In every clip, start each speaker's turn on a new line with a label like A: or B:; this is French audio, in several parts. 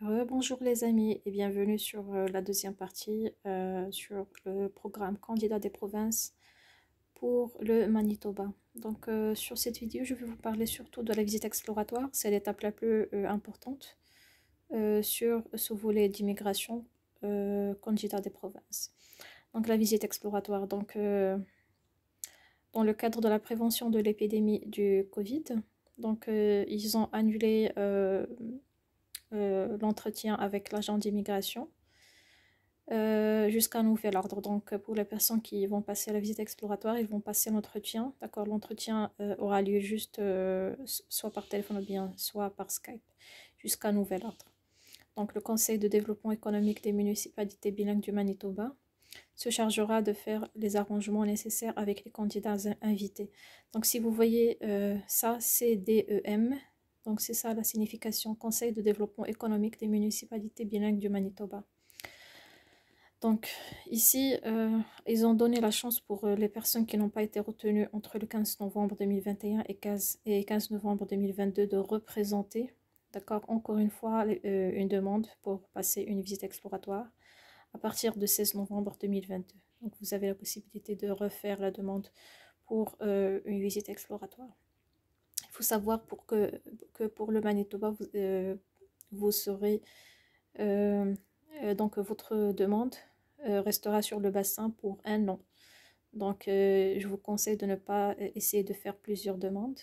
A: Bonjour les amis et bienvenue sur la deuxième partie sur le programme Candidat des provinces pour le Manitoba. Donc sur cette vidéo, je vais vous parler surtout de la visite exploratoire. C'est l'étape la plus importante sur ce volet d'immigration candidat des provinces. Donc la visite exploratoire. Donc dans le cadre de la prévention de l'épidémie du Covid, donc ils ont annulé l'entretien avec l'agent d'immigration jusqu'à nouvel ordre. Donc pour les personnes qui vont passer la visite exploratoire, ils vont passer l'entretien. D'accord, l'entretien aura lieu juste soit par téléphone ou bien soit par Skype jusqu'à nouvel ordre. Donc le Conseil de développement économique des municipalités bilingues du Manitoba se chargera de faire les arrangements nécessaires avec les candidats invités. Donc si vous voyez ça, CDEM, donc c'est ça la signification, Conseil de développement économique des municipalités bilingues du Manitoba. Donc ici, ils ont donné la chance pour les personnes qui n'ont pas été retenues entre le 15 novembre 2021 et 15 novembre 2022 de représenter, d'accord, encore une fois, une demande pour passer une visite exploratoire à partir de 16 novembre 2022. Donc vous avez la possibilité de refaire la demande pour une visite exploratoire. Il faut savoir que pour le Manitoba, vous serez donc votre demande restera sur le bassin pour 1 an. Donc je vous conseille de ne pas essayer de faire plusieurs demandes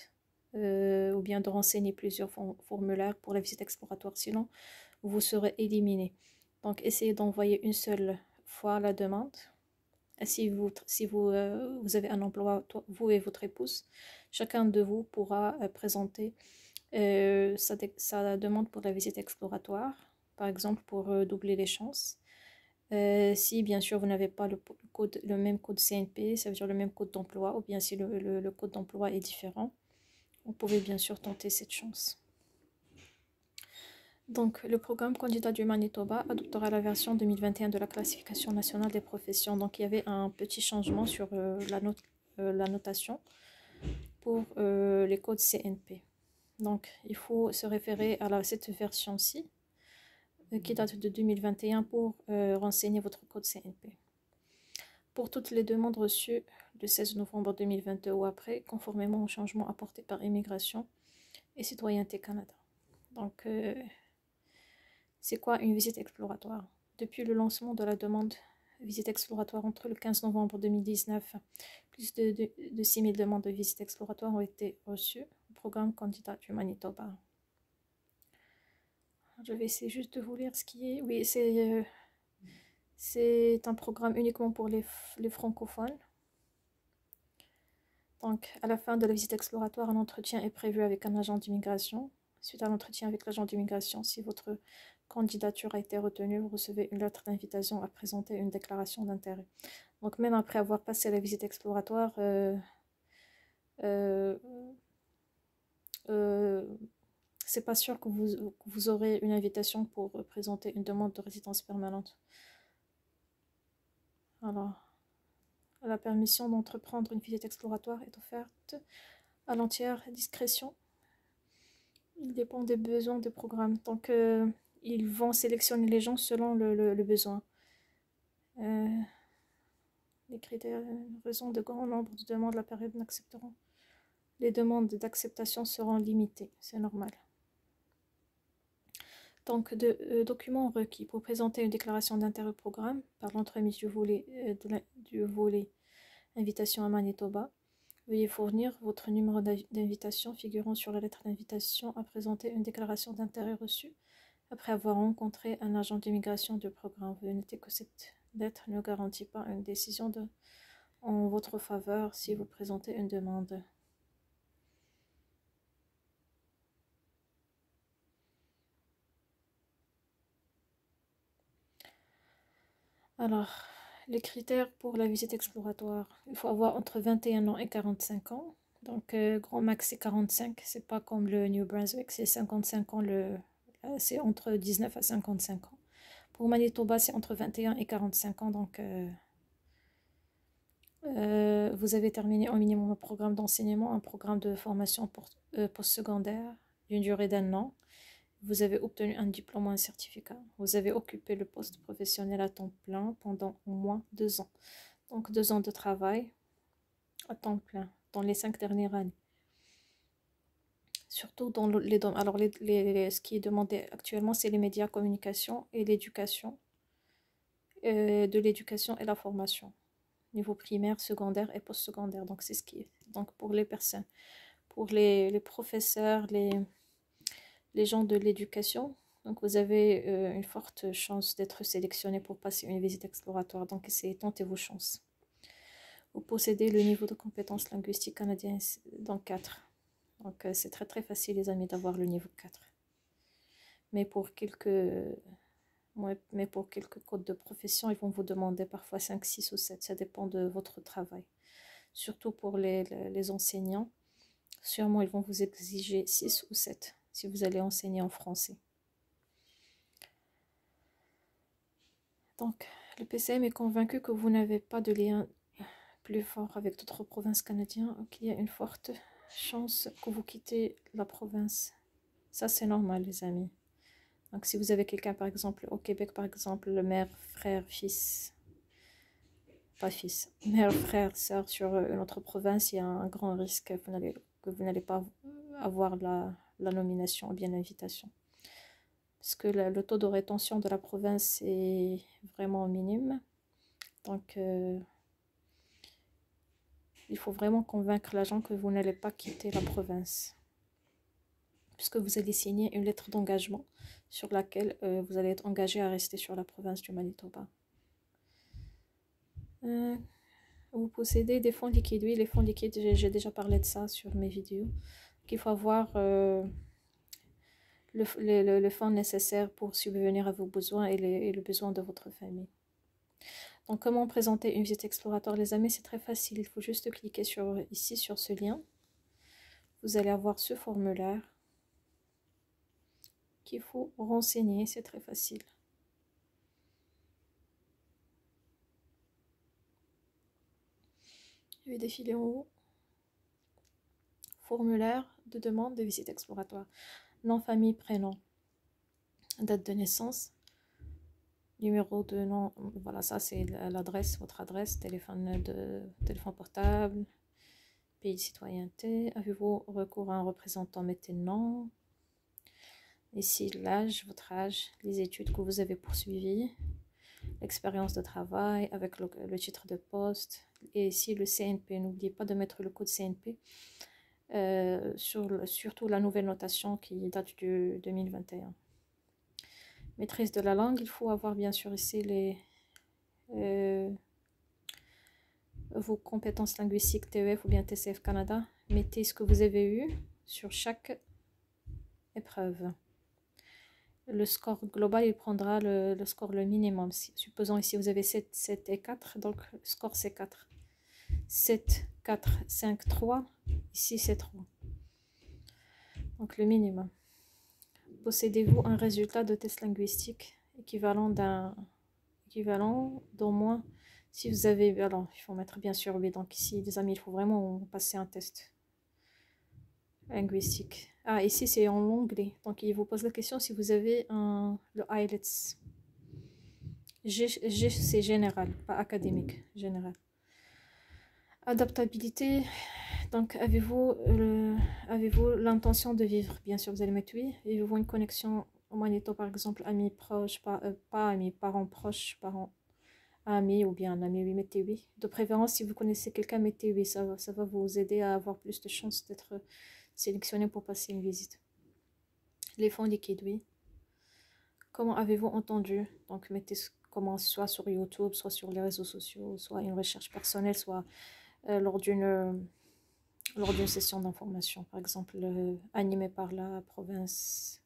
A: ou bien de renseigner plusieurs formulaires pour la visite exploratoire, sinon vous serez éliminé. Donc essayez d'envoyer une seule fois la demande. Si vous avez un emploi, vous et votre épouse, chacun de vous pourra présenter sa demande pour la visite exploratoire, par exemple pour doubler les chances. Si bien sûr vous n'avez pas le même code CNP, ça veut dire le même code d'emploi, ou bien si le code d'emploi est différent, vous pouvez bien sûr tenter cette chance. Donc, le programme Candidat du Manitoba adoptera la version 2021 de la classification nationale des professions. Donc, il y avait un petit changement sur la notation pour les codes CNP. Donc, il faut se référer à cette version-ci qui date de 2021 pour renseigner votre code CNP. Pour toutes les demandes reçues le 16 novembre 2022 ou après, conformément aux changements apportés par Immigration et Citoyenneté Canada. Donc, c'est quoi une visite exploratoire? Depuis le lancement de la demande visite exploratoire entre le 15 novembre 2019, plus de 6 000 demandes de visite exploratoire ont été reçues au programme Candidat du Manitoba. Je vais essayer juste de vous lire ce qui est. Oui, c'est un programme uniquement pour les francophones. Donc, à la fin de la visite exploratoire, un entretien est prévu avec un agent d'immigration. Suite à l'entretien avec l'agent d'immigration, si votre candidature a été retenue, vous recevez une lettre d'invitation à présenter une déclaration d'intérêt. Donc, même après avoir passé la visite exploratoire, c'est pas sûr que vous aurez une invitation pour présenter une demande de résidence permanente. Alors, la permission d'entreprendre une visite exploratoire est offerte à l'entière discrétion. Il dépend des besoins du programme. Donc, ils vont sélectionner les gens selon le besoin. Les critères, raison de grand nombre de demandes, la période n'accepteront. Les demandes d'acceptation seront limitées, c'est normal. Donc, documents requis pour présenter une déclaration d'intérêt au programme par l'entremise du volet invitation à Manitoba. Veuillez fournir votre numéro d'invitation figurant sur la lettre d'invitation à présenter une déclaration d'intérêt reçue après avoir rencontré un agent d'immigration du programme. Veuillez noter que cette lettre ne garantit pas une décision en votre faveur si vous présentez une demande. Alors, les critères pour la visite exploratoire. Il faut avoir entre 21 ans et 45 ans. Donc, grand max, c'est 45. C'est pas comme le New Brunswick, c'est 55 ans. C'est entre 19 à 55 ans. Pour Manitoba, c'est entre 21 et 45 ans. Donc, vous avez terminé au minimum un programme d'enseignement, un programme de formation postsecondaire d'une durée d'1 an. vous avez obtenu un diplôme ou un certificat. Vous avez occupé le poste professionnel à temps plein pendant au moins 2 ans. Donc 2 ans de travail à temps plein dans les 5 dernières années. Surtout dans les domaines. Alors ce qui est demandé actuellement, c'est les médias, communication et l'éducation. De l'éducation et la formation. Niveau primaire, secondaire et postsecondaire. Donc c'est ce qui est. Donc pour les personnes. Pour les professeurs, les gens de l'éducation, donc vous avez une forte chance d'être sélectionné pour passer une visite exploratoire. Donc essayez, tentez vos chances. Vous possédez le niveau de compétence linguistique canadien dans 4. Donc c'est très très facile les amis d'avoir le niveau 4. Mais pour quelques codes de profession, ils vont vous demander parfois 5, 6 ou 7. Ça dépend de votre travail. Surtout pour les enseignants, sûrement ils vont vous exiger 6 ou 7 si vous allez enseigner en français. Donc, le PCM est convaincu que vous n'avez pas de lien plus fort avec d'autres provinces canadiennes, qu'il y a une forte chance que vous quittez la province. Ça, c'est normal, les amis. Donc, si vous avez quelqu'un, par exemple, au Québec, par exemple, le mère, frère, fils, pas fils, mère, frère, sœur sur une autre province, il y a un grand risque que vous n'allez pas avoir la nomination ou bien l'invitation. Parce que le taux de rétention de la province est vraiment minime. Donc, il faut vraiment convaincre l'agent que vous n'allez pas quitter la province. Puisque vous allez signer une lettre d'engagement sur laquelle vous allez être engagé à rester sur la province du Manitoba. Vous possédez des fonds liquides. Oui, les fonds liquides, j'ai déjà parlé de ça sur mes vidéos. Il faut avoir le fonds nécessaire pour subvenir à vos besoins et le besoin de votre famille. Donc, comment présenter une visite exploratoire, les amis? C'est très facile. Il faut juste cliquer ici sur ce lien. Vous allez avoir ce formulaire qu'il faut renseigner. C'est très facile. Je vais défiler en haut. Formulaire de demande de visite exploratoire. Nom, famille, prénom. Date de naissance. Numéro de nom. Voilà, ça c'est l'adresse, votre adresse. Téléphone portable. Pays de citoyenneté. Avez-vous recours à un représentant? Mettez non. Ici, l'âge, votre âge. Les études que vous avez poursuivies. L'expérience de travail avec le titre de poste. Et ici, le CNP. N'oubliez pas de mettre le code CNP. Surtout la nouvelle notation qui date du 2021. Maîtrise de la langue, il faut avoir bien sûr ici vos compétences linguistiques TEF ou bien TCF Canada. Mettez ce que vous avez eu sur chaque épreuve. Le score global, il prendra le score le minimum. Supposons ici vous avez 7 et 4, donc le score c'est 4. 7, 4, 5, 3. Ici c'est 3. Donc le minimum. Possédez-vous un résultat de test linguistique équivalent d'au moins, si vous avez, alors il faut mettre bien sûr oui, donc ici les amis, il faut vraiment passer un test linguistique. Ah, ici c'est en anglais, donc il vous pose la question si vous avez le IELTS. G c'est général, pas académique, général. Adaptabilité, donc avez-vous l'intention de vivre? Bien sûr, vous allez mettre oui. Avez-vous une connexion au Manitoba, par exemple, amis proches, pas amis, parents proches, parents, amis ou bien un ami, oui, mettez oui. De préférence, si vous connaissez quelqu'un, mettez oui, ça va vous aider à avoir plus de chances d'être sélectionné pour passer une visite. Les fonds liquides, oui. Comment avez-vous entendu? Donc, mettez comment, soit sur YouTube, soit sur les réseaux sociaux, soit une recherche personnelle, soit lors d'une session d'information, par exemple animée par la province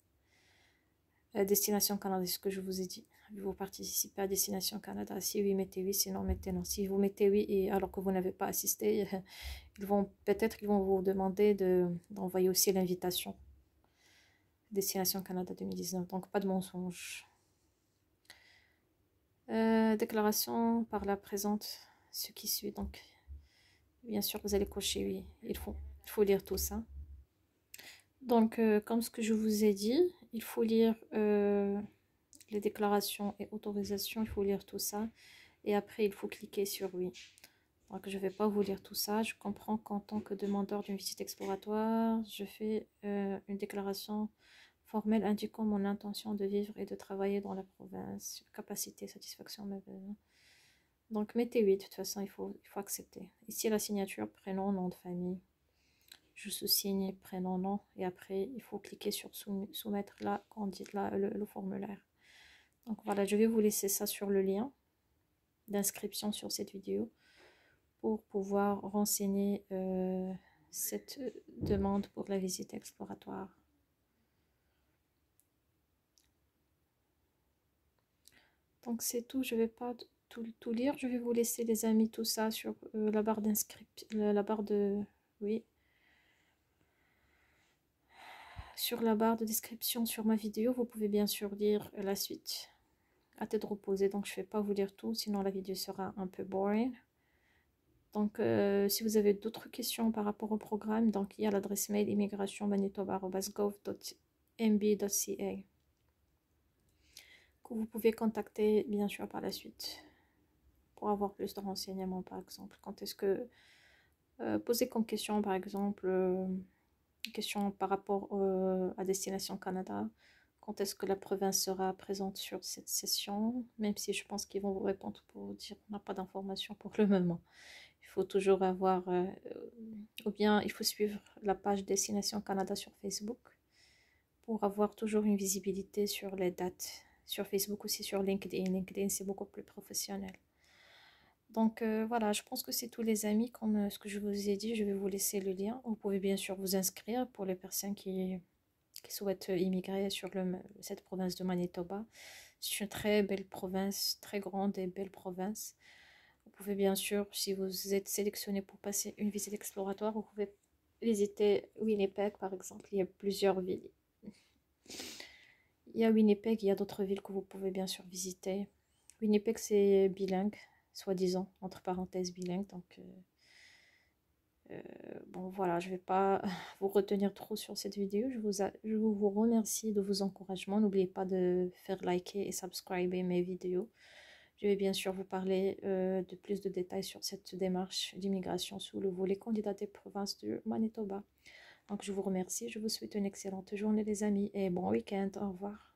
A: Destination Canada, ce que je vous ai dit. Vous participez à Destination Canada. Si oui, mettez oui, sinon mettez non. Si vous mettez oui et alors que vous n'avez pas assisté, peut-être qu'ils vont vous demander d'envoyer aussi l'invitation. Destination Canada 2019, donc pas de mensonge. Déclaration par la présente, ce qui suit. Donc, bien sûr, vous allez cocher oui. Il faut lire tout ça. Donc, comme ce que je vous ai dit, il faut lire les déclarations et autorisations, il faut lire tout ça. Et après, il faut cliquer sur oui. Donc, je ne vais pas vous lire tout ça. Je comprends qu'en tant que demandeur d'une visite exploratoire, je fais une déclaration formelle indiquant mon intention de vivre et de travailler dans la province. Capacité, satisfaction, mes besoins. Donc, mettez oui. De toute façon, il faut accepter. Ici, la signature, prénom, nom de famille. Je sous-signe prénom, nom. Et après, il faut cliquer sur soumettre là, le formulaire. Donc, voilà, je vais vous laisser ça sur le lien d'inscription sur cette vidéo pour pouvoir renseigner cette demande pour la visite exploratoire. Donc c'est tout, je ne vais pas tout lire, je vais vous laisser les amis tout ça sur la barre d'inscription, la barre de... oui, sur la barre de description sur ma vidéo, vous pouvez bien sûr lire la suite à tête reposée, donc je ne vais pas vous lire tout, sinon la vidéo sera un peu boring. Donc, si vous avez d'autres questions par rapport au programme, donc il y a l'adresse mail immigration.manitoba@gov.mb.ca que vous pouvez contacter bien sûr par la suite pour avoir plus de renseignements, par exemple. Quand est-ce que poser comme question, par exemple, question par rapport à Destination Canada, quand est-ce que la province sera présente sur cette session, même si je pense qu'ils vont vous répondre pour dire on n'a pas d'informations pour le moment. Il faut toujours avoir, ou bien il faut suivre la page Destination Canada sur Facebook pour avoir toujours une visibilité sur les dates. Sur Facebook aussi, sur LinkedIn. LinkedIn, c'est beaucoup plus professionnel. Donc voilà, je pense que c'est tous les amis, comme ce que je vous ai dit, je vais vous laisser le lien. Vous pouvez bien sûr vous inscrire pour les personnes qui souhaitent immigrer sur cette province de Manitoba. C'est une très belle province, très grande et belle province. Vous pouvez bien sûr, si vous êtes sélectionné pour passer une visite exploratoire, vous pouvez visiter Winnipeg par exemple. Il y a plusieurs villes. Il y a Winnipeg, il y a d'autres villes que vous pouvez bien sûr visiter. Winnipeg c'est bilingue, soi-disant, entre parenthèses bilingue. Donc bon voilà, je ne vais pas vous retenir trop sur cette vidéo. Je vous remercie de vos encouragements. N'oubliez pas de faire liker et subscriber mes vidéos. Je vais bien sûr vous parler de plus de détails sur cette démarche d'immigration sous le volet candidat des provinces de Manitoba. Donc je vous remercie, je vous souhaite une excellente journée les amis et bon week-end, au revoir.